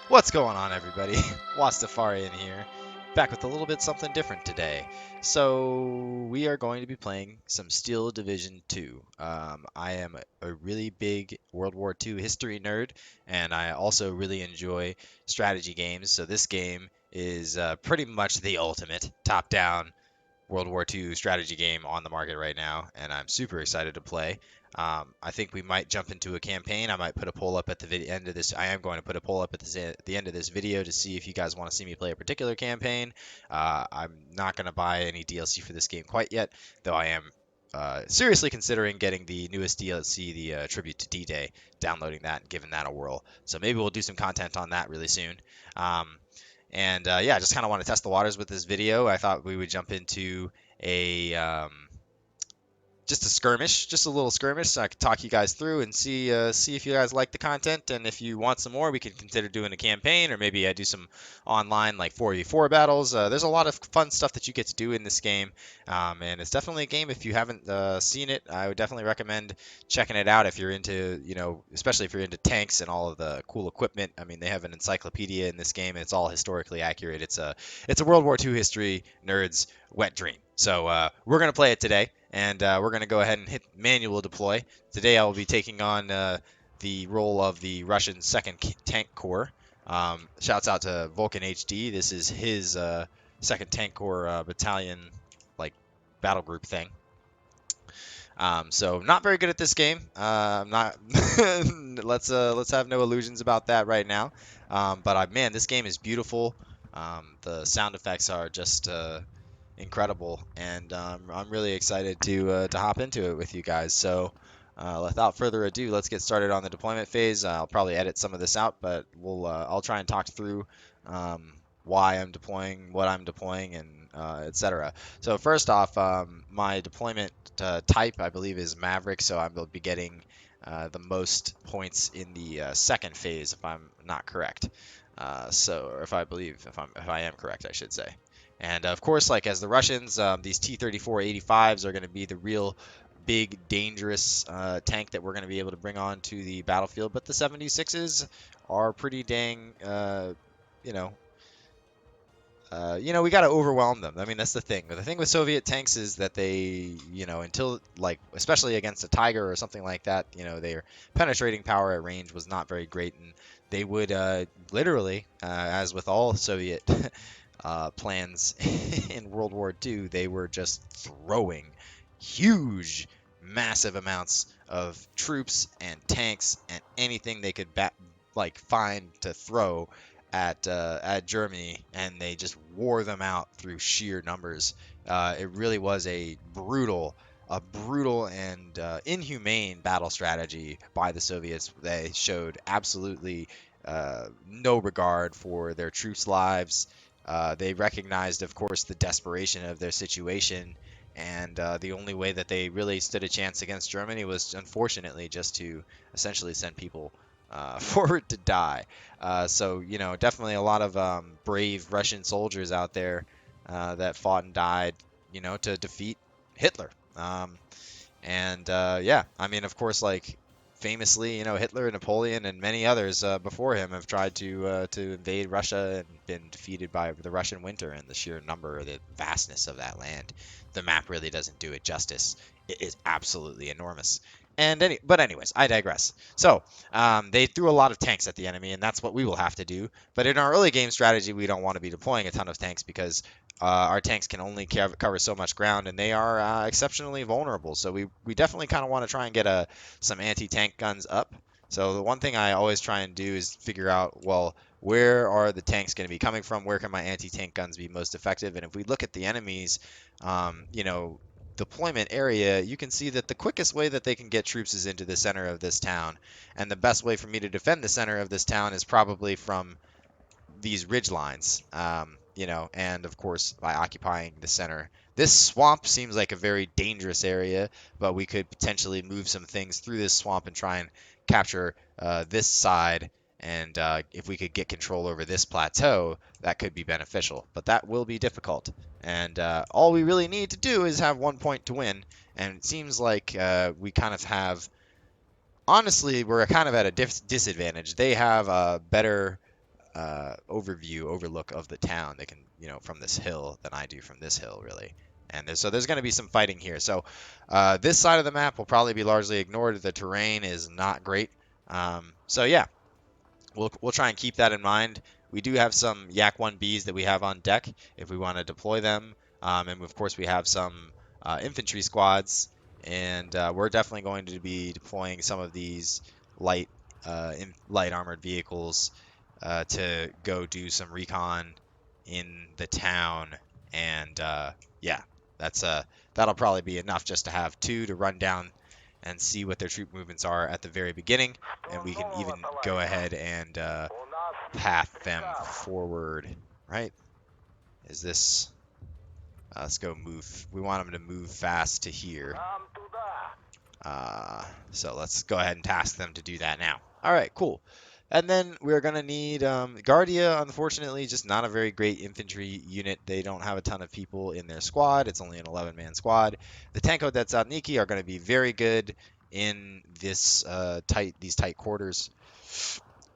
What's going on, everybody? Wastafarian here, back with a little bit something different today. So, we are going to be playing some Steel Division 2. I am a really big World War II history nerd, and I also really enjoy strategy games. So, this game is pretty much the ultimate top down World War II strategy game on the market right now, and I'm super excited to play. I think we might jump into a campaign. I might put a poll up at the end of this. I am going to put a poll up at the end of this video to see if you guys want to see me play a particular campaign. I'm not going to buy any DLC for this game quite yet, though I am seriously considering getting the newest DLC, the Tribute to D-Day, downloading that and giving that a whirl. So maybe we'll do some content on that really soon. And yeah, I just kind of want to test the waters with this video. I thought we would jump into a just a skirmish, just a little skirmish, so I could talk you guys through and see if you guys like the content, and if you want some more, we can consider doing a campaign, or maybe I do some online like 4v4 battles. There's a lot of fun stuff that you get to do in this game, and it's definitely a game. If you haven't seen it, I would definitely recommend checking it out if you're into, especially if you're into tanks and all of the cool equipment. I mean, they have an encyclopedia in this game, and it's all historically accurate. It's a World War II history nerds wet dream. So we're gonna play it today, and we're going to go ahead and hit manual deploy. Today I will be taking on the role of the Russian 2nd Tank Corps. Shouts out to Vulcan HD. This is his 2nd Tank Corps battalion, like, battle group thing. So not very good at this game. I'm not. let's have no illusions about that right now. But man, this game is beautiful. The sound effects are just incredible, and I'm really excited to hop into it with you guys. So, without further ado, let's get started on the deployment phase. I'll probably edit some of this out, but I'll try and talk through why I'm deploying, what I'm deploying, and etc. So first off, my deployment type, I believe, is Maverick, so I will be getting the most points in the second phase, if I'm not correct. Or if I am correct, I should say. And of course, like as the Russians, these T-34-85s are going to be the real big, dangerous tank that we're going to be able to bring on to the battlefield. But the 76s are pretty dang, you know, we got to overwhelm them. I mean, that's the thing. The thing with Soviet tanks is that they, until like, especially against a Tiger or something like that, their penetrating power at range was not very great, and they would literally, as with all Soviet plans in World War II, they were just throwing huge, massive amounts of troops and tanks and anything they could find to throw at Germany, and they just wore them out through sheer numbers. It really was a brutal and inhumane battle strategy by the Soviets. They showed absolutely no regard for their troops' lives. They recognized, of course, the desperation of their situation, and the only way that they really stood a chance against Germany was, unfortunately, just to essentially send people forward to die. So, definitely a lot of brave Russian soldiers out there that fought and died, to defeat Hitler. Yeah, I mean, of course, like famously, Hitler, Napoleon, and many others before him have tried to invade Russia and been defeated by the Russian winter, and the sheer number, the vastness of that land. The map really doesn't do it justice. It is absolutely enormous. But anyways, I digress. So they threw a lot of tanks at the enemy, and that's what we will have to do. But in our early game strategy, we don't want to be deploying a ton of tanks because our tanks can only cover so much ground, and they are exceptionally vulnerable. So we definitely kind of want to try and get some anti-tank guns up. So the one thing I always try and do is figure out, well, where are the tanks going to be coming from? Where can my anti-tank guns be most effective? And if we look at the enemies, deployment area, you can see that the quickest way that they can get troops is into the center of this town. And the best way for me to defend the center of this town is probably from these ridge lines, and of course by occupying the center. This swamp seems like a very dangerous area, but we could potentially move some things through this swamp and try and capture this side. And if we could get control over this plateau, that could be beneficial. But that will be difficult. And all we really need to do is have 1 point to win. And it seems like we kind of have. Honestly, we're kind of at a disadvantage. They have a better overlook of the town. They can, from this hill than I do from this hill, really. And there's going to be some fighting here. So this side of the map will probably be largely ignored. The terrain is not great. So yeah, we'll try and keep that in mind. We do have some Yak 1Bs that we have on deck if we want to deploy them. And of course, we have some infantry squads, and we're definitely going to be deploying some of these light light armored vehicles to go do some recon in the town. And yeah, that'll probably be enough just to have two to run down and see what their troop movements are at the very beginning, and we can even go ahead and path them forward, right? Is this... let's go move. We want them to move fast to here. So let's go ahead and task them to do that now. All right, cool. And then we're going to need Guardia, unfortunately, just not a very great infantry unit. They don't have a ton of people in their squad. It's only an 11-man squad. The Tanko Detsadniki are going to be very good in these tight quarters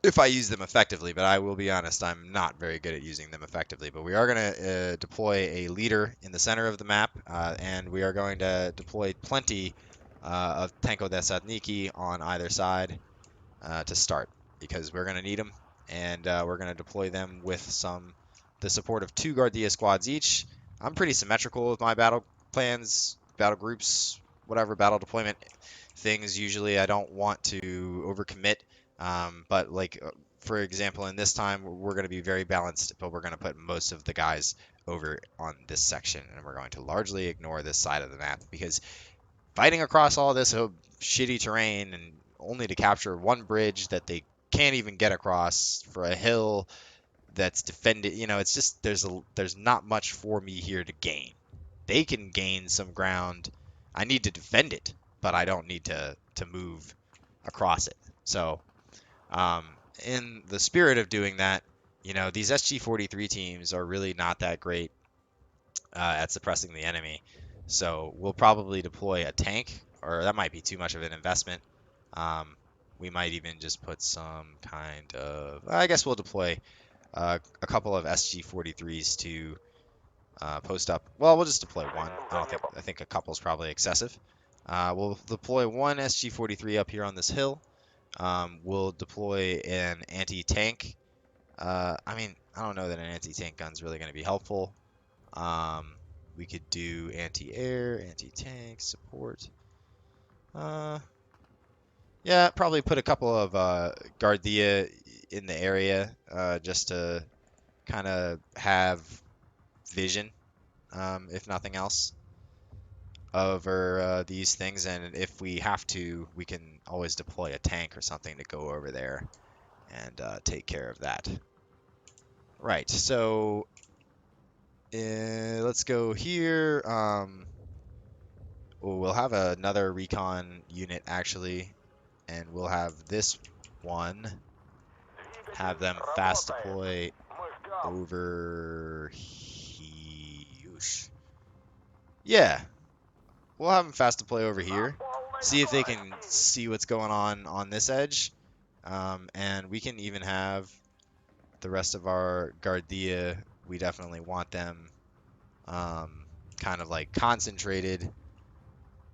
if I use them effectively, but I will be honest, I'm not very good at using them effectively. But we are going to deploy a leader in the center of the map, and we are going to deploy plenty of Tanko Detsadniki on either side to start, because we're going to need them, and we're going to deploy them with the support of 2 Guardia squads each. I'm pretty symmetrical with my battle plans, battle groups, whatever battle deployment things. Usually I don't want to overcommit, but like for example in this time we're going to be very balanced, but we're going to put most of the guys over on this section, and we're going to largely ignore this side of the map, because fighting across all this shitty terrain and only to capture one bridge that they can't even get across for a hill that's defended, it's just there's not much for me here to gain. They can gain some ground. I need to defend it, but I don't need to move across it. So in the spirit of doing that, these SG-43 teams are really not that great at suppressing the enemy. So we'll probably deploy a tank, or that might be too much of an investment. We might even just put some kind of... I guess we'll deploy a couple of SG-43s to post up. Well, we'll just deploy one. I think a couple is probably excessive. We'll deploy one SG-43 up here on this hill. We'll deploy an anti-tank. I mean, I don't know that an anti-tank gun's really going to be helpful. We could do anti-air, anti-tank, support. Yeah, probably put a couple of Guardia in the area just to kind of have vision, if nothing else, over these things. And if we have to, we can always deploy a tank or something to go over there and take care of that. Right, so let's go here. We'll have another recon unit actually, and we'll have this one, have them fast deploy over here. Yeah, we'll have them fast deploy over here, see if they can see what's going on this edge, and we can even have the rest of our Guardia. We definitely want them kind of like concentrated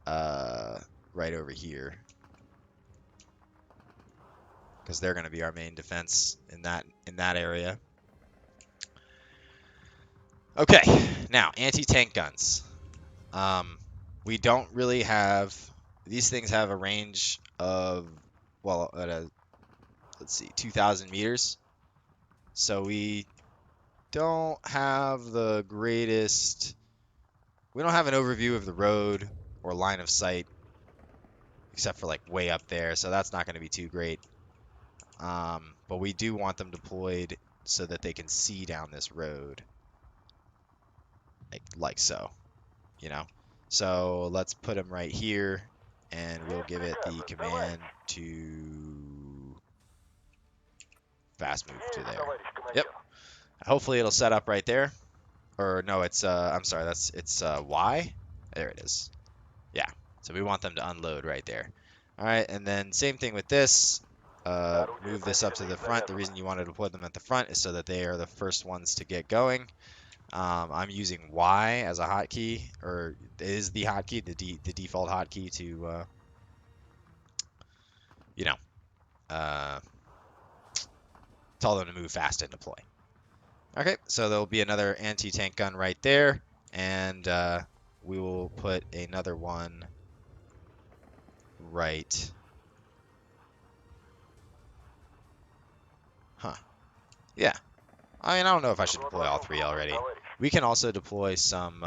right over here, because they're going to be our main defense in that area. Okay, now anti-tank guns. We don't really have... These things have a range of, well, let's see, 2,000 meters. So we don't have the greatest... We don't have an overview of the road or line of sight, except for like way up there, so that's not going to be too great. But we do want them deployed so that they can see down this road, like so, So let's put them right here, and we'll give it the command to fast move to there. Yep. Hopefully it'll set up right there. Or no, it's I'm sorry, it's Y. There it is. Yeah. So we want them to unload right there. All right, and then same thing with this. move this up to the front. The reason you want to deploy them at the front is so that they are the first ones to get going. I'm using Y as a hotkey, or it is the hotkey, the default hotkey to, you know, uh, tell them to move fast and deploy. Okay, so there'll be another anti-tank gun right there, and we will put another one right. Huh. Yeah. I mean, I don't know if I should deploy all three already. We can also deploy some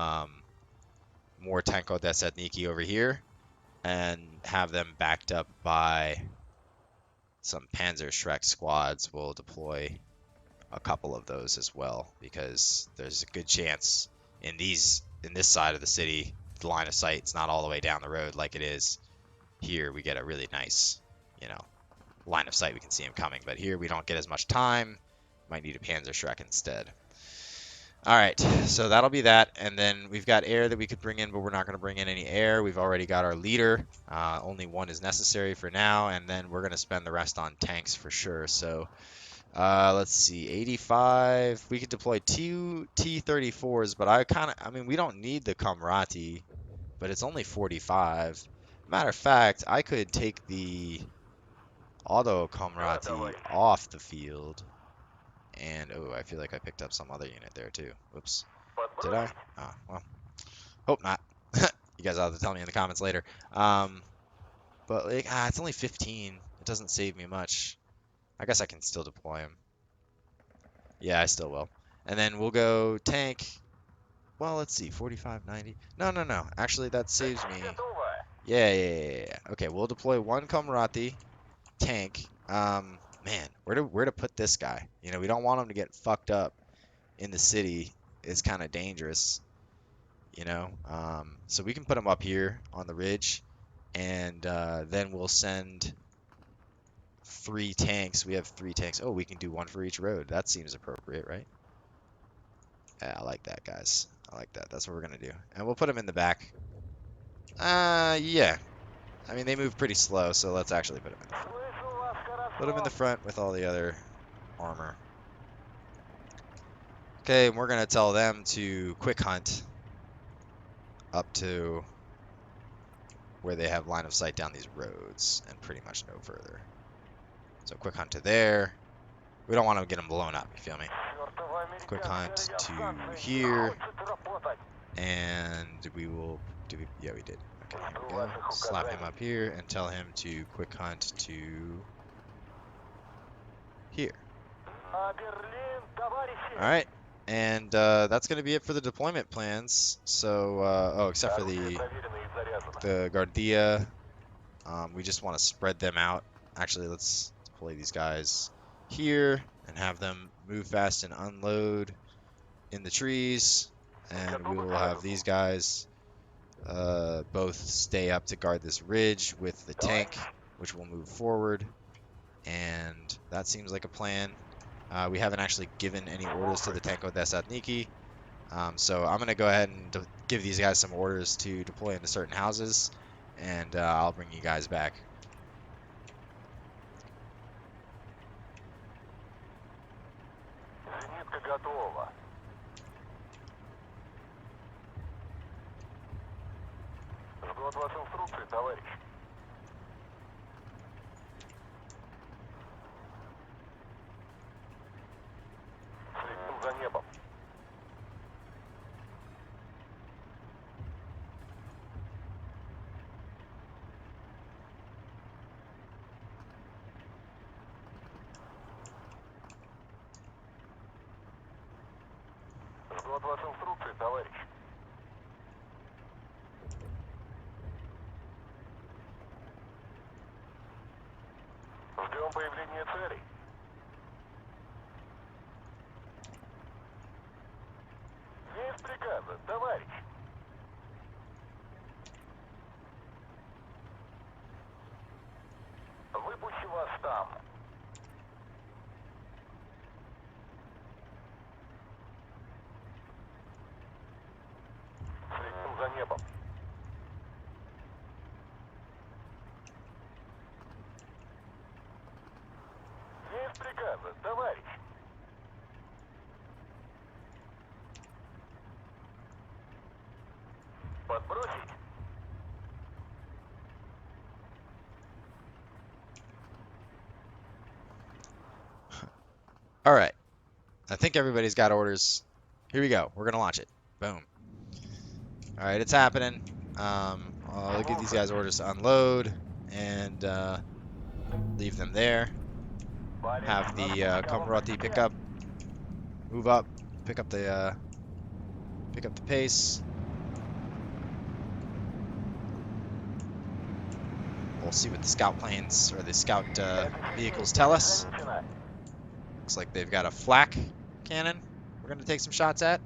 more Tanko Desetniki over here and have them backed up by some Panzer Shrek squads. We'll deploy a couple of those as well because there's a good chance in this side of the city, the line of sight is not all the way down the road like it is here. We get a really nice, line of sight. We can see him coming, but here we don't get as much time. Might need a Panzer Shrek instead. All right, so that'll be that, and then we've got air that we could bring in, but we're not going to bring in any air. We've already got our leader. Only one is necessary for now, and then we're going to spend the rest on tanks for sure. So let's see, 85. We could deploy two T-34s, but I mean, we don't need the Comrati, but it's only 45. Matter of fact, I could take the Auto Comrati off the field. And, oh, I feel like I picked up some other unit there, too. Whoops. Did I? Oh, well. Hope not. You guys will have to tell me in the comments later. But, like, it's only 15. It doesn't save me much. I guess I can still deploy him. Yeah, I still will. And then we'll go tank. Well, let's see. 45, 90. No, no, no. Actually, that saves me. Yeah. Okay, we'll deploy one Comrati tank. Man, where to put this guy? We don't want him to get fucked up in the city. It's kind of dangerous, so we can put him up here on the ridge, and then we'll send 3 tanks. We have 3 tanks. Oh, we can do one for each road. That seems appropriate, right? Yeah, I like that, guys. I like that. That's what we're gonna do, and we'll put them in the back. Yeah. I mean, they move pretty slow, so let's actually put them in the front. Put them in the front with all the other armor. Okay, and we're going to tell them to quick hunt up to where they have line of sight down these roads and pretty much no further. So quick hunt to there. We don't want to get them blown up, you feel me? Quick hunt to here. And we will do, yeah, we did. Okay, here we go. Slap him up here and tell him to quick hunt to here. All right. And that's going to be it for the deployment plans. So, except for the Guardia, we just want to spread them out. Actually, let's deploy these guys here and have them move fast and unload in the trees. And we will have these guys both stay up to guard this ridge with the tank, which will move forward. And that seems like a plan. We haven't actually given any orders to the Tanko Desetniki. So I'm going to go ahead and give these guys some orders to deploy into certain houses. And I'll bring you guys back. Жду от вас инструкции, товарищ. Ждем появления целей. Есть приказы, товарищ. Выпущу вас там. Следим за небом. товарищ. Подбросить? All right. I think everybody's got orders. Here we go. We're gonna launch it. Boom. All right, it's happening. I'll give these guys orders to unload and leave them there. Have the Komrati pick up, move up, pick up the pace. We'll see what the scout planes or the scout vehicles tell us. Looks like they've got a flak cannon we're going to take some shots at.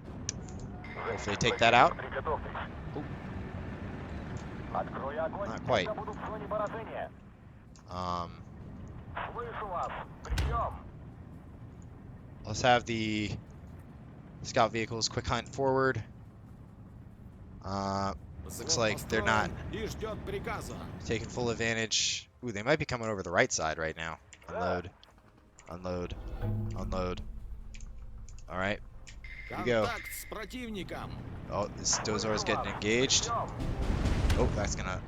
Hopefully take that out. Ooh. Not quite. Let's have the scout vehicles quick hunt forward. Looks like they're not taking full advantage. Ooh, they might be coming over the right side right now. Unload. Unload. Unload. All right. Here we go. Oh, this Dozor is getting engaged. Oh,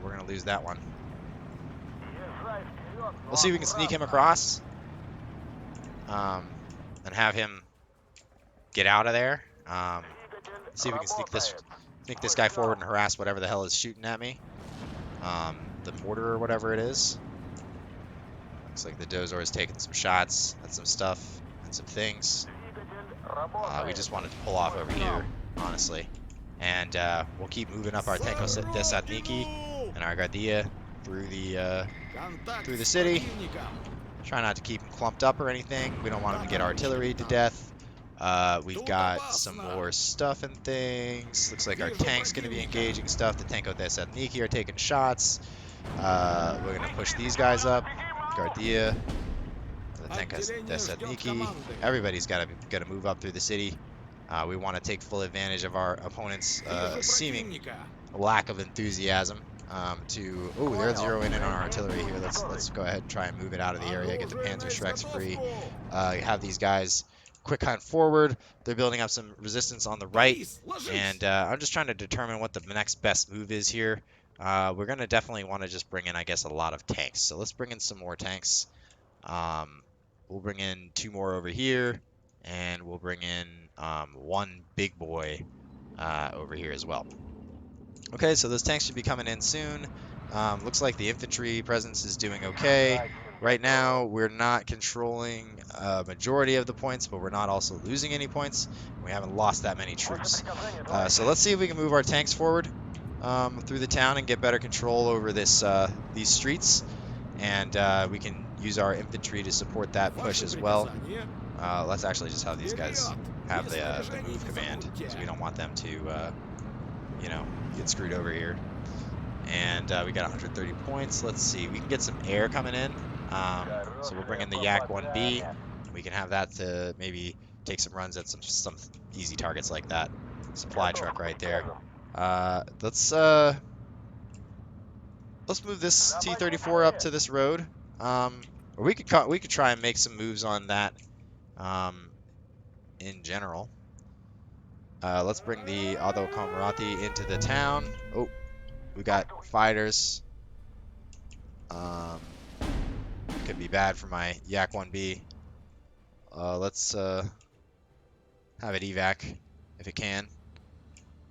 we're gonna lose that one. We'll see if we can sneak him across. And have him get out of there. See if we can sneak this guy forward and harass whatever the hell is shooting at me. The mortar or whatever it is. Looks like the Dozor is taking some shots at some stuff and some things. We just wanted to pull off over here, honestly. And we'll keep moving up our Tanko Desatniki and our Guardia through the city. Try not to keep them clumped up or anything. We don't want them to get artillery to death. We've got some more stuff and things. Looks like our tank's going to be engaging stuff. The Tanko Desatniki are taking shots. We're going to push these guys up. Guardia, the Tanko Desatniki. Everybody's got to move up through the city. We want to take full advantage of our opponent's seeming lack of enthusiasm. Oh, they're zeroing in on our artillery here. Let's go ahead and try and move it out of the area, get the Panzer Schrecks free. Have these guys quick hunt forward. They're building up some resistance on the right, and I'm just trying to determine what the next best move is here. We're gonna definitely want to just bring in, I guess, a lot of tanks. So let's bring in some more tanks. We'll bring in 2 more over here, and we'll bring in 1 big boy over here as well. Okay, so those tanks should be coming in soon. Looks like the infantry presence is doing okay. Right now, we're not controlling a majority of the points, but we're not also losing any points. We haven't lost that many troops. So let's see if we can move our tanks forward through the town and get better control over these streets. And we can use our infantry to support that push as well. Let's actually just have these guys have the move command, because we don't want them to, you know, get screwed over here. And we got 130 points. Let's see, we can get some air coming in. So we'll bring in the Yak 1B. We can have that to maybe take some runs at some easy targets like that. Supply truck right there. Let's move this T-34 up to this road. Or we could try and make some moves on that in general. Let's bring the Ado Kamarati into the town. Oh, we got fighters. Could be bad for my Yak 1B. Let's have it evac if it can.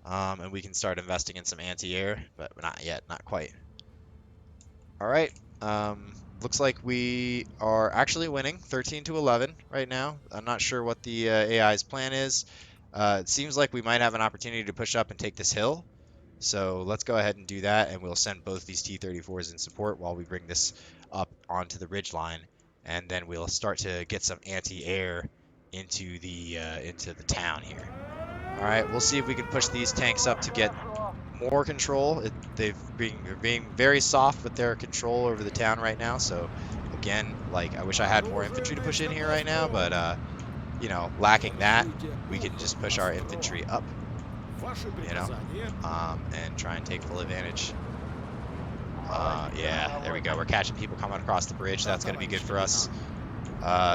And we can start investing in some anti-air, but not yet, not quite. All right. Looks like we are actually winning 13-11 right now. I'm not sure what the AI's plan is. It seems like we might have an opportunity to push up and take this hill. So let's go ahead and do that, and we'll send both these T-34s in support while we bring this up onto the ridge line, and then we'll start to get some anti-air into the town here. All right, we'll see if we can push these tanks up to get more control. They're being very soft with their control over the town right now. So again, like, I wish I had more infantry to push in here right now, but you know, lacking that, we can just push our infantry up, you know, and try and take full advantage. Yeah, there we go. We're catching people coming across the bridge. That's going to be good for us.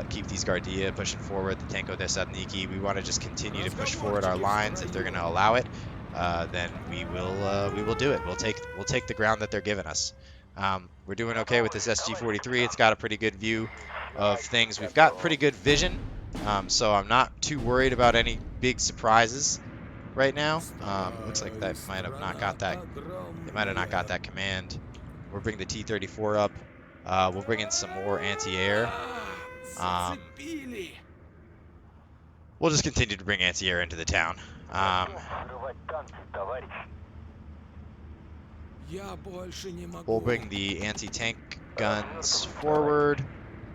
keep these Guardia pushing forward, the Tanko Thessaloniki. We want to just continue to push forward our lines. If they're going to allow it, then we will do it. We'll take the ground that they're giving us. We're doing okay with this SG-43. It's got a pretty good view of things. We've got pretty good vision, so I'm not too worried about any big surprises right now. Looks like that might have not got that. They might have not got that command. We'll bring the T-34 up. We'll bring in some more anti-air. We'll just continue to bring anti-air into the town. We'll bring the anti-tank guns forward.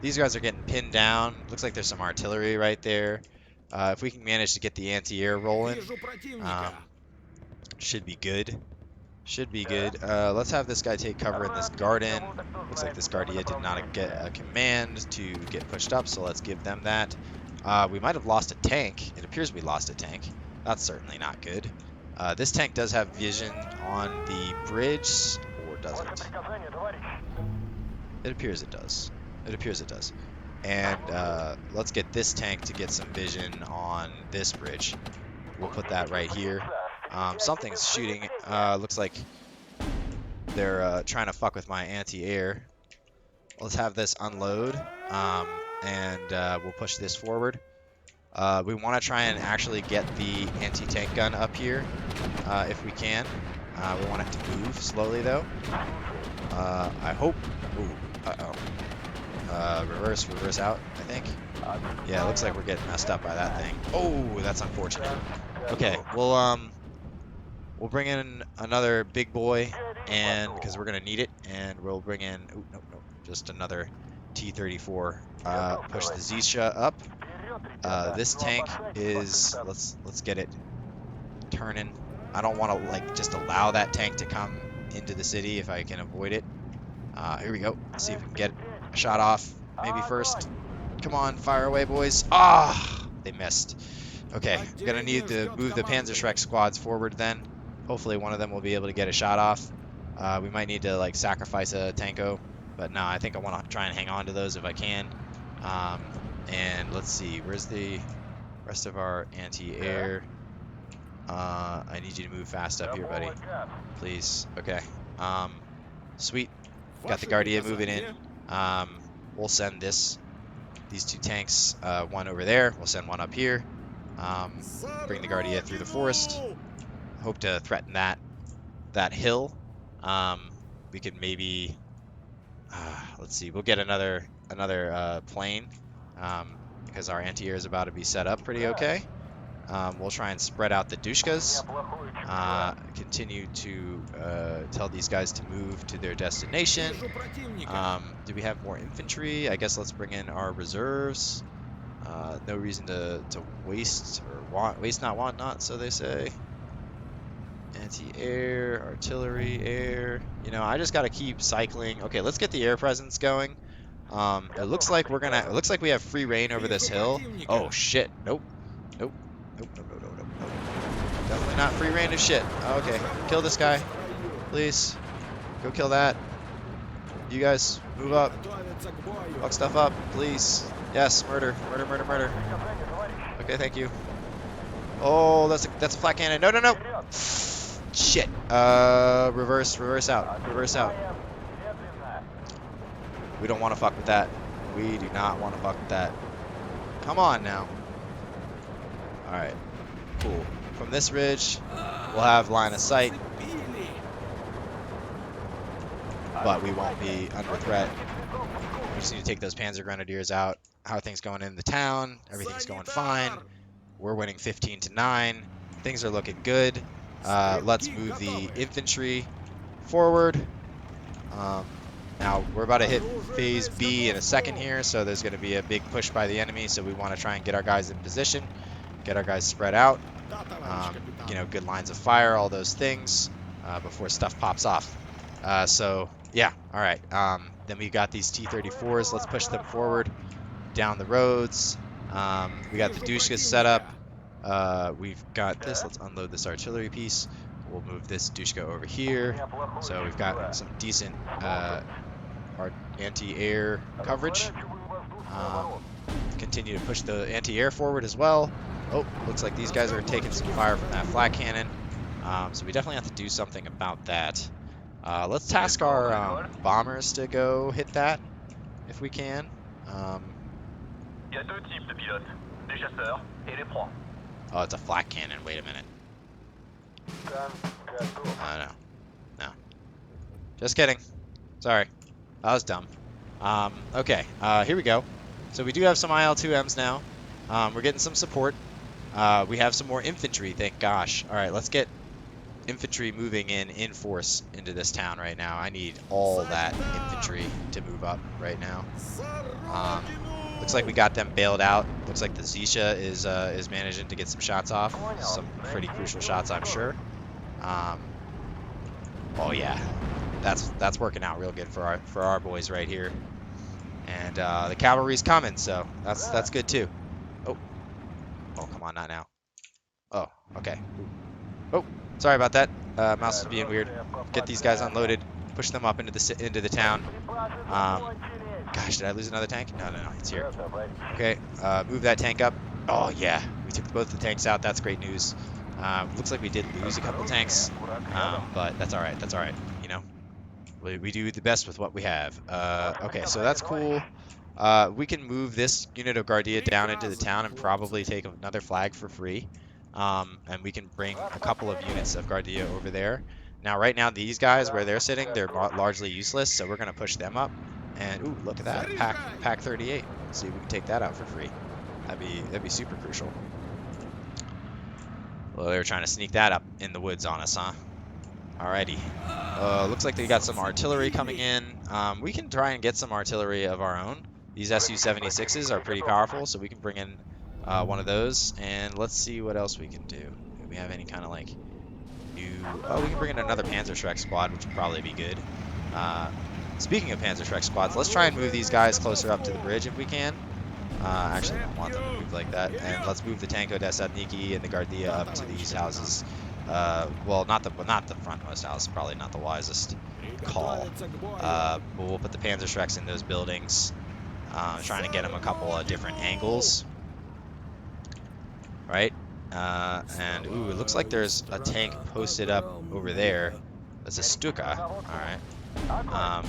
These guys are getting pinned down. Looks like there's some artillery right there. If we can manage to get the anti-air rolling, should be good. Should be good. Let's have this guy take cover in this garden. Looks like this Guardia did not get a command to get pushed up, so let's give them that. We might have lost a tank. It appears we lost a tank. That's certainly not good. This tank does have vision on the bridge, or does it? It appears it does. It appears it does. And let's get this tank to get some vision on this bridge. We'll put that right here. Something's shooting. Looks like they're trying to fuck with my anti-air. Let's have this unload, and we'll push this forward. We want to try and actually get the anti-tank gun up here, if we can. We want it to move slowly, though. I hope... Ooh, uh-oh. Reverse out, I think. Yeah, it looks like we're getting messed up by that thing. Oh, that's unfortunate. Okay, we'll bring in another big boy, and because we're gonna need it, and we'll bring in no, just another T-34. Push the Zisha up. This tank is let's get it turning. I don't want to like just allow that tank to come into the city if I can avoid it. Here we go. Let's see if we can get a shot off. Maybe first. Come on, fire away, boys. Ah, they missed. Okay, I'm gonna need to move the Panzerschreck squads forward then. Hopefully one of them will be able to get a shot off. We might need to like sacrifice a Tanko, but no, I think I want to try and hang on to those if I can. And let's see, where's the rest of our anti-air? I need you to move fast up here, buddy. Please. Okay. Sweet. Got the Guardia moving in. We'll send these two tanks, one over there. We'll send one up here. Bring the Guardia through the forest. Hope to threaten that hill. We could maybe let's see. We'll get another plane because our anti-air is about to be set up pretty okay. We'll try and spread out the Dushkas. Continue to tell these guys to move to their destination. Do we have more infantry? I guess let's bring in our reserves. No reason to waste or waste not want not, so they say. Anti-air, artillery, air. You know, I just gotta keep cycling. Okay, let's get the air presence going. It looks like it looks like we have free reign over this hill. Oh shit! Nope. Nope. Nope. Nope. Definitely not free reign of shit. Okay, kill this guy, please. Go kill that. You guys, move up. Fuck stuff up, please. Yes, murder. Okay, thank you. Oh, that's a flat cannon. No. Shit. Reverse out. We don't want to fuck with that. We do not want to fuck with that. Come on now. Alright. Cool. From this ridge, we'll have line of sight. But we won't be under threat. We just need to take those Panzer Grenadiers out. How are things going in the town? Everything's going fine. We're winning 15-9. Things are looking good. Let's move the infantry forward. Now, we're about to hit phase B in a second here, so there's going to be a big push by the enemy, so we want to try and get our guys in position, get our guys spread out, you know, good lines of fire, all those things, before stuff pops off. So, yeah, all right. Then we got these T-34s. Let's push them forward down the roads. We got the Dushkas set up. We've got this. Let's unload this artillery piece. We'll move this Dushka over here. So we've got some decent anti-air coverage. Continue to push the anti-air forward as well. Oh, looks like these guys are taking some fire from that flak cannon. So we definitely have to do something about that. Let's task our bombers to go hit that if we can. Il y a deux types de pilotes, les chasseurs et les proies. Oh, it's a flak cannon. Wait a minute. No. No. Just kidding. Sorry. That was dumb. Okay, here we go. So we do have some IL-2Ms now. We're getting some support. We have some more infantry, thank gosh. Alright, let's get infantry moving in force into this town right now. I need all that infantry to move up right now. Looks like we got them bailed out. Looks like the Zisha is managing to get some shots off. Some pretty crucial shots, I'm sure. Oh yeah, that's working out real good for our boys right here. And the cavalry's coming, so that's good too. Oh, come on, not now. Oh, okay. Oh, sorry about that. Mouse is being weird. Get these guys unloaded. Push them up into the town. Gosh, did I lose another tank? No, it's here. Okay, move that tank up. Oh yeah, we took both the tanks out. That's great news. Looks like we did lose a couple tanks, but that's all right. That's all right. You know, we do the best with what we have. Okay, so that's cool. We can move this unit of Guardia down into the town and probably take another flag for free. And we can bring a couple of units of Guardia over there. Now, right now, these guys, where they're sitting, they're largely useless, so we're going to push them up. And, ooh, look at that, pack 38. Let's see if we can take that out for free. That'd be super crucial. Well, they were trying to sneak that up in the woods on us, huh? Alrighty. Looks like they got some artillery coming in. We can try and get some artillery of our own. These Su-76s are pretty powerful, so we can bring in one of those. And let's see what else we can do. Do we have any kind of like new... Oh, we can bring in another Panzerschreck squad, which would probably be good. Speaking of Panzerschreck squads, let's try and move these guys closer up to the bridge if we can. Actually, I don't want them to move like that. And let's move the Tanko Desadniki and the Guardia up to these houses. Well, not the frontmost house, probably not the wisest call. But we'll put the Panzerschrecks in those buildings, trying to get them a couple of different angles. Right? And, ooh, it looks like there's a tank posted up over there. That's a Stuka. Alright.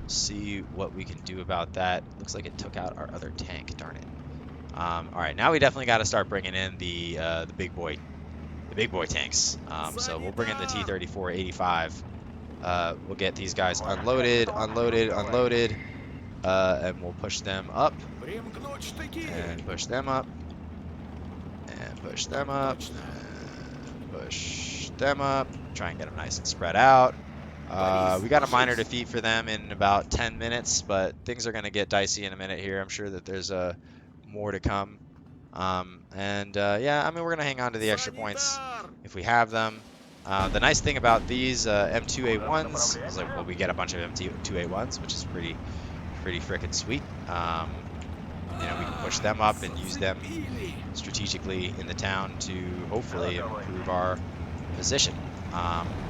See what we can do about that. Looks like it took out our other tank, darn it. Alright, now we definitely got to start bringing in the big boy tanks. So we'll bring in the T-34-85. We'll get these guys unloaded, and we'll push them up, and push them up, and push them up, and push them up. Try and get them nice and spread out. We got a minor defeat for them in about 10 minutes, but things are going to get dicey in a minute here. I'm sure that there's more to come. Yeah, I mean, we're going to hang on to the extra points if we have them. The nice thing about these M2A1s is, like, well, we get a bunch of M2A1s, which is pretty frickin' sweet. You know, we can push them up and use them strategically in the town to hopefully improve our position.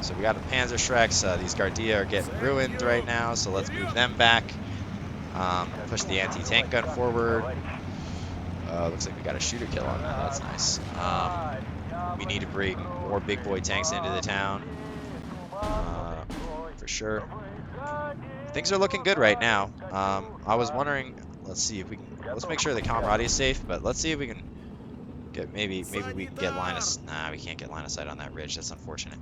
So we got the Panzerschrecks. These Guardia are getting ruined right now, so let's move them back. Push the anti-tank gun forward. Looks like we got a shooter kill on that. That's nice. We need to bring more big boy tanks into the town. For sure. Things are looking good right now. I was wondering, let's see if we can, let's make sure the Camarade is safe, but let's see if we can get, maybe we can get line of, nah, we can't get line of sight on that ridge. That's unfortunate.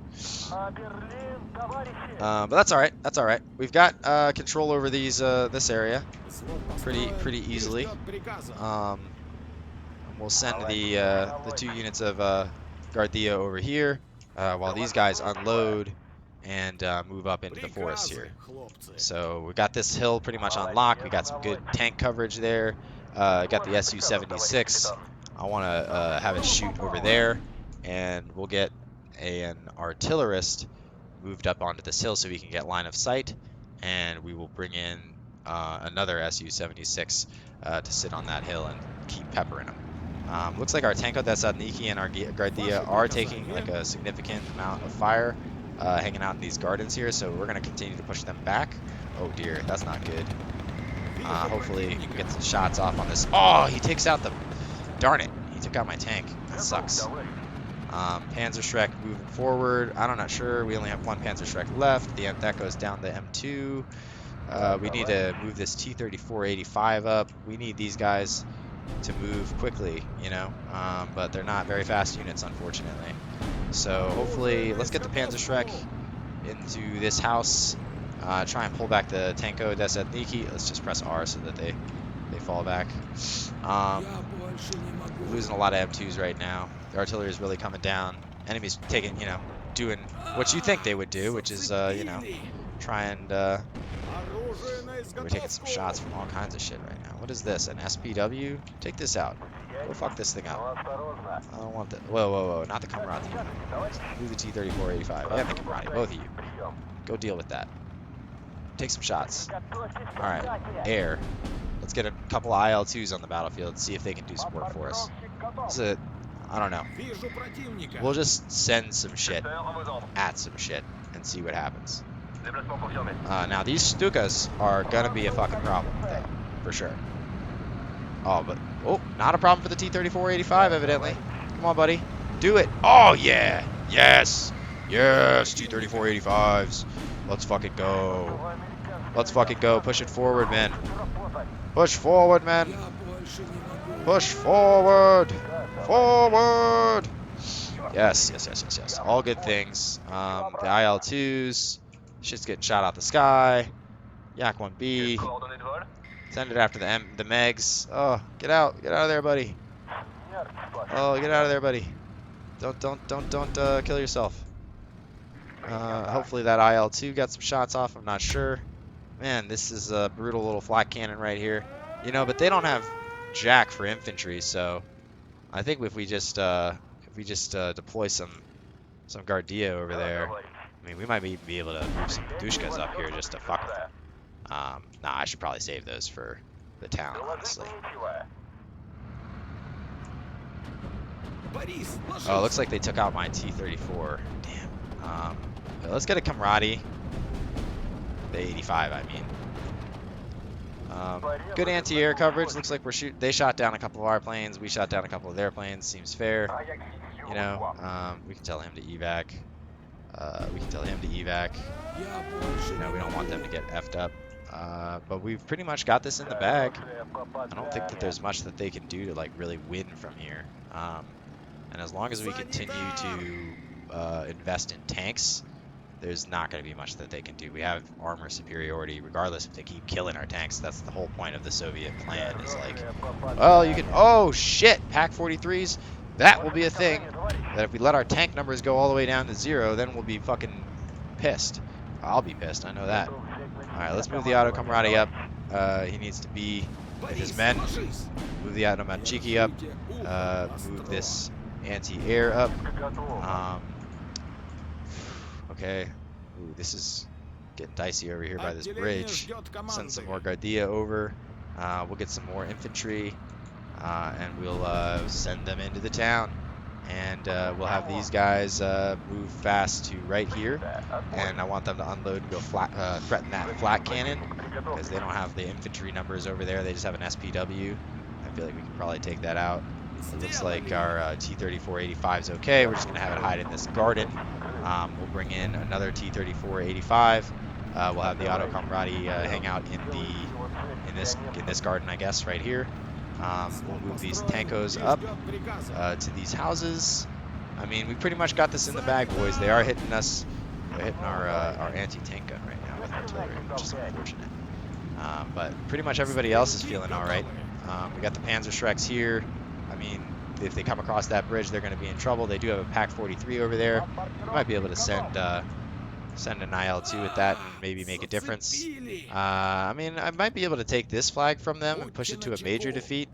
But that's all right. That's all right. We've got control over these this area pretty easily. We'll send the 2 units of Guardia over here while these guys unload and move up into the forest here. So we got this hill pretty much on lock. We got some good tank coverage there. Got the Su-76. I want to have it shoot over there, and we'll get an artillerist moved up onto this hill so we can get line of sight, and we will bring in another Su-76 to sit on that hill and keep peppering them. Looks like our Tanko Desadniki and our Guardia are taking like a significant amount of fire, hanging out in these gardens here, so we're going to continue to push them back. Oh dear, that's not good. Hopefully we get some shots off on this. Oh, he takes out the... Darn it. He took out my tank. That sucks. Panzerschreck moving forward. I'm not sure. We only have one Panzerschreck left. That goes down to M2. We need to move this T-34-85 up. We need these guys to move quickly, you know, but they're not very fast units, unfortunately. So hopefully, let's get the Panzerschreck into this house. Try and pull back the Tanko Desetniki. Let's just press R so that they fall back. Losing a lot of M2s right now. The artillery is really coming down. Enemies taking, you know, doing what you think they would do, which is, you know, try and, we're taking some shots from all kinds of shit right now. What is this? An SPW? Take this out. Go fuck this thing up. I don't want that. Whoa, whoa, whoa. Not the Camarati. Move the T-34-85. And the Camarati. Both of you. Go deal with that. Take some shots. Alright. Air. Let's get a couple of IL-2s on the battlefield and see if they can do some work for us. I don't know. We'll just send some shit at some shit and see what happens. Now these Stukas are gonna be a fucking problem, though, for sure. Oh, but not a problem for the T-34-85, evidently. Come on, buddy, do it. Oh yeah, yes, yes, T-34-85s. Let's fucking go. Let's fucking go. Push it forward, man. Push forward, man. Push forward. Forward. Yes, yes, yes, yes, yes. All good things. The IL-2s. Shit's getting shot out the sky. Yak 1B. Send it after the Megs. Oh, get out of there, buddy. Oh, get out of there, buddy. Don't kill yourself. Hopefully that IL-2 got some shots off. I'm not sure. Man, this is a brutal little flak cannon right here. You know, but they don't have jack for infantry, so I think if we just deploy some Guardia over there. I mean, we might be able to move some Dushkas up here just to fuck with them. Nah, I should probably save those for the town, honestly. Oh, looks like they took out my T-34. Damn. Let's get a Camarati. The 85, I mean. Good anti-air coverage. Looks like they shot down a couple of our planes. We shot down a couple of their planes. Seems fair. You know, we can tell him to evac. We can tell him to evac. You know, we don't want them to get effed up. But we've pretty much got this in the bag. I don't think that there's much that they can do to like really win from here. And as long as we continue to invest in tanks, there's not going to be much that they can do. We have armor superiority regardless if they keep killing our tanks. That's the whole point of the Soviet plan, is like, well, you can, oh shit, Pac 43s, that will be a thing. That if we let our tank numbers go all the way down to 0, then we'll be fucking pissed. I'll be pissed, I know that. Alright, let's move the Auto Camarati up. He needs to be with his men. Move the Auto Machiki up. Move this anti-air up. Okay. Ooh, this is getting dicey over here by this bridge. Send some more Guardia over. We'll get some more infantry. And we'll send them into the town. And we'll have these guys move fast to right here. And I want them to unload and go threaten that flat cannon. Because they don't have the infantry numbers over there. They just have an SPW. I feel like we can probably take that out. It looks like our T-34-85 is okay. We're just going to have it hide in this garden. We'll bring in another T-34-85. We'll have the Auto Camarati hang out in this garden, I guess, right here. We'll move these Tankos up to these houses. I mean, we pretty much got this in the bag, boys. They are hitting us. They're hitting our anti-tank gun right now with artillery, which is unfortunate. But pretty much everybody else is feeling all right. We got the Panzerschrecks here. I mean, if they come across that bridge, they're going to be in trouble. They do have a Pac 43 over there. We might be able to send an IL-2 with that and maybe make a difference. I mean, I might be able to take this flag from them and push it to a major defeat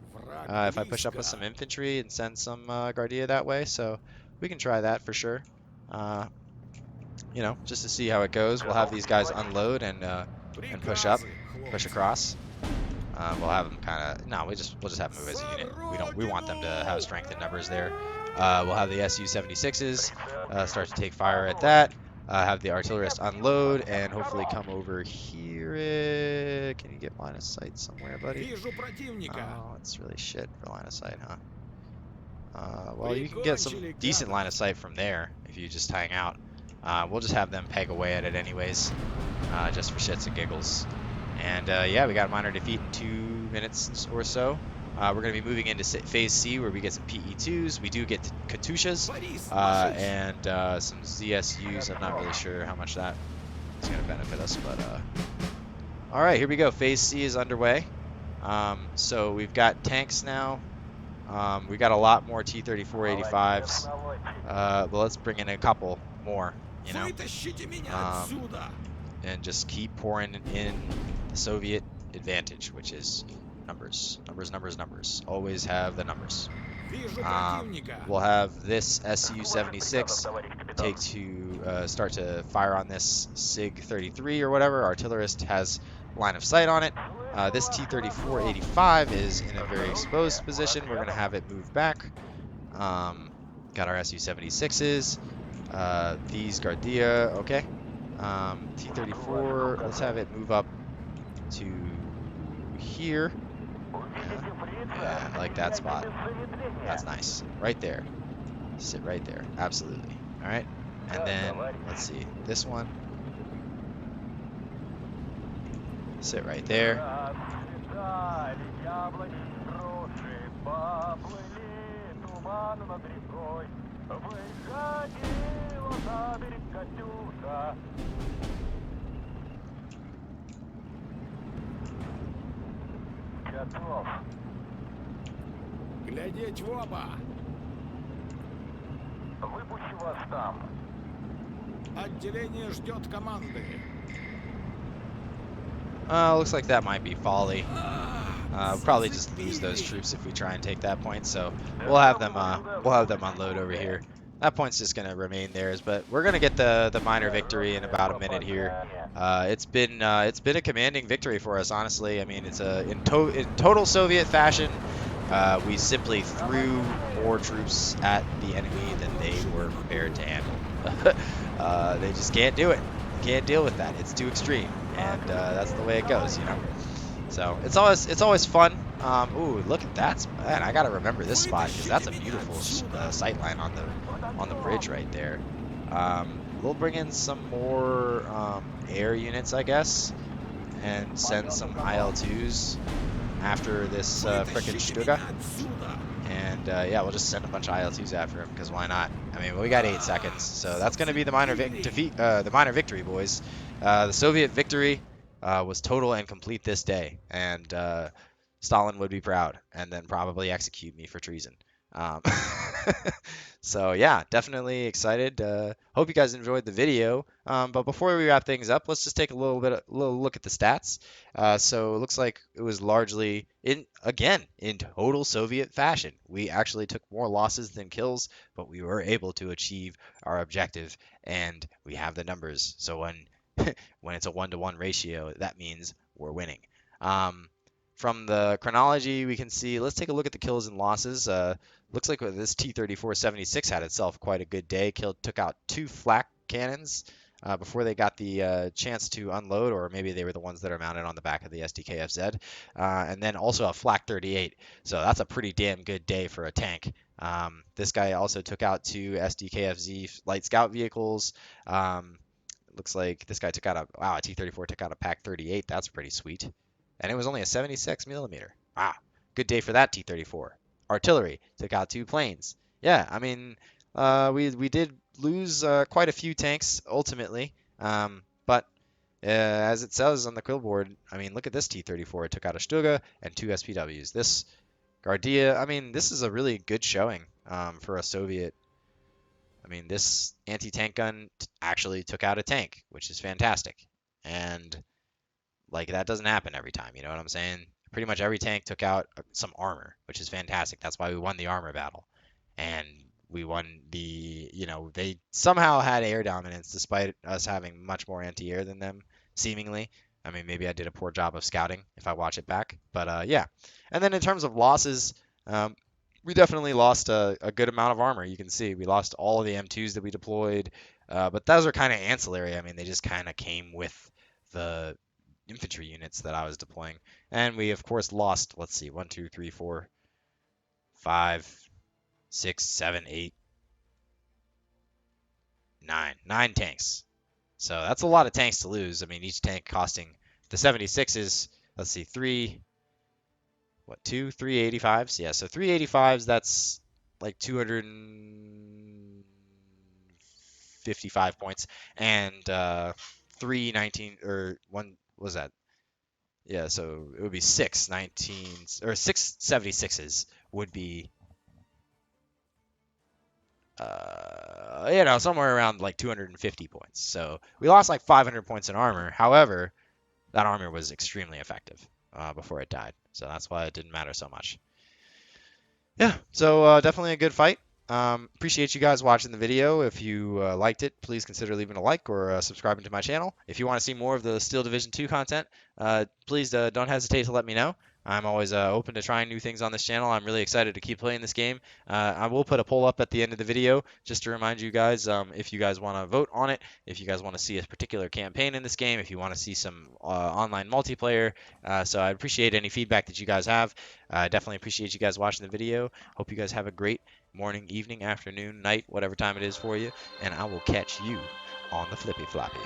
if I push up with some infantry and send some Guardia that way. So we can try that for sure. You know, just to see how it goes. We'll have these guys unload and push up, push across. We'll have them kind of, no, we'll just have them move as a unit. We want them to have strength in numbers there. We'll have the Su-76s start to take fire at that. have the artillerist unload and hopefully come over here. Can you get line of sight somewhere, buddy? Вижу противника. Oh, it's really shit for line of sight, huh? Well, you can get some Прикончили decent line гада. of sight from there if you just hang out. We'll just have them peg away at it anyways, just for shits and giggles. And yeah, we got a minor defeat in 2 minutes or so. We're going to be moving into Phase C where we get some PE2s. We do get Katyushas Борис, ложись. and some ZSUs. I'm not really sure how much that is going to benefit us, but all right, here we go. Phase C is underway. So we've got tanks now. We got a lot more T-34-85s. But let's bring in a couple more, you know, Вытащите меня отсюда. and just keep pouring in the Soviet advantage, which is numbers, numbers, numbers, numbers. Always have the numbers. Вижу противника. We'll have this Su-76 take to start to fire on this SIG-33 or whatever. Artillerist has line of sight on it. This T-34-85 is in a very exposed position. We're going to have it move back. Got our Su-76s. These Guardia, okay. T-34, let's have it move up to here. Yeah, I like that spot. That's nice. Right there. Sit right there. Absolutely. All right. And then, let's see, this one. Sit right there. Глядеть в оба. Выпущу вас там. Отделение ждет команды. Looks like that might be folly. We'll probably just lose those troops if we try and take that point. So we'll have them unload over here. That point's just gonna remain theirs, but we're gonna get the minor victory in about a minute here. It's been a commanding victory for us, honestly. I mean, it's in total Soviet fashion. We simply threw more troops at the enemy than they were prepared to handle. They just can't do it. Can't deal with that. It's too extreme, and that's the way it goes, you know. So it's always fun. Ooh, look at that, man! I gotta remember this spot because that's a beautiful sight line on the bridge right there. We'll bring in some more air units, I guess, and send some IL-2s after this frickin' Stuga. And yeah, we'll just send a bunch of IL-2s after him because why not? I mean, we got 8 seconds, so that's going to be the minor victory, boys. The Soviet victory was total and complete this day, and Stalin would be proud, and then probably execute me for treason. Um, so yeah, definitely excited. Hope you guys enjoyed the video. But before we wrap things up, let's just take a little look at the stats. So it looks like it was largely in total Soviet fashion. We actually took more losses than kills, but we were able to achieve our objective, and we have the numbers. So when when it's a 1-to-1 ratio, that means we're winning. From the chronology, we can see, let's take a look at the kills and losses. Looks like this T-34-76 had itself quite a good day. Took out 2 flak cannons before they got the chance to unload, or maybe they were the ones that are mounted on the back of the SDKFZ. And then also a flak 38. So that's a pretty damn good day for a tank. This guy also took out 2 SDKFZ light scout vehicles. Looks like this guy took out a T-34 took out a PaK 38. That's pretty sweet. And it was only a 76 millimeter. Wow, good day for that T-34. Artillery took out 2 planes. Yeah, I mean, we did lose quite a few tanks ultimately, but as it says on the kill board, I mean, look at this T-34. It took out a Stuga and 2 SPWs. This Guardia, I mean, this is a really good showing for a Soviet. I mean, this anti-tank gun actually took out a tank, which is fantastic. And like, that doesn't happen every time, you know what I'm saying? Pretty much every tank took out some armor, which is fantastic. That's why we won the armor battle. And we won the, you know, they somehow had air dominance despite us having much more anti-air than them, seemingly. I mean, maybe I did a poor job of scouting if I watch it back. But yeah. And then in terms of losses, we definitely lost a good amount of armor. You can see we lost all of the M2s that we deployed. But those are kind of ancillary. I mean, they just kind of came with the infantry units that I was deploying. And we, of course, lost, let's see, 1, 2, 3, 4, 5, 6, 7, 8, 9. 9 tanks. So that's a lot of tanks to lose. I mean, each tank costing the 76s, let's see, 3, what, 2, 385s? Yeah, so 385s, that's like 255 points. And 319, or one, what was that? Yeah, so it would be 6 would be somewhere around like 250 points. So we lost like 500 points in armor. However, that armor was extremely effective before it died. So that's why it didn't matter so much. Yeah, so definitely a good fight. Appreciate you guys watching the video. If you liked it, please consider leaving a like or subscribing to my channel. If you want to see more of the Steel Division 2 content, please don't hesitate to let me know. I'm always open to trying new things on this channel. I'm really excited to keep playing this game. I will put a poll up at the end of the video just to remind you guys if you guys want to vote on it, if you guys want to see a particular campaign in this game, if you want to see some online multiplayer. So I'd appreciate any feedback that you guys have. I definitely appreciate you guys watching the video. Hope you guys have a great morning, evening, afternoon, night, whatever time it is for you, and I will catch you on the flippy floppy.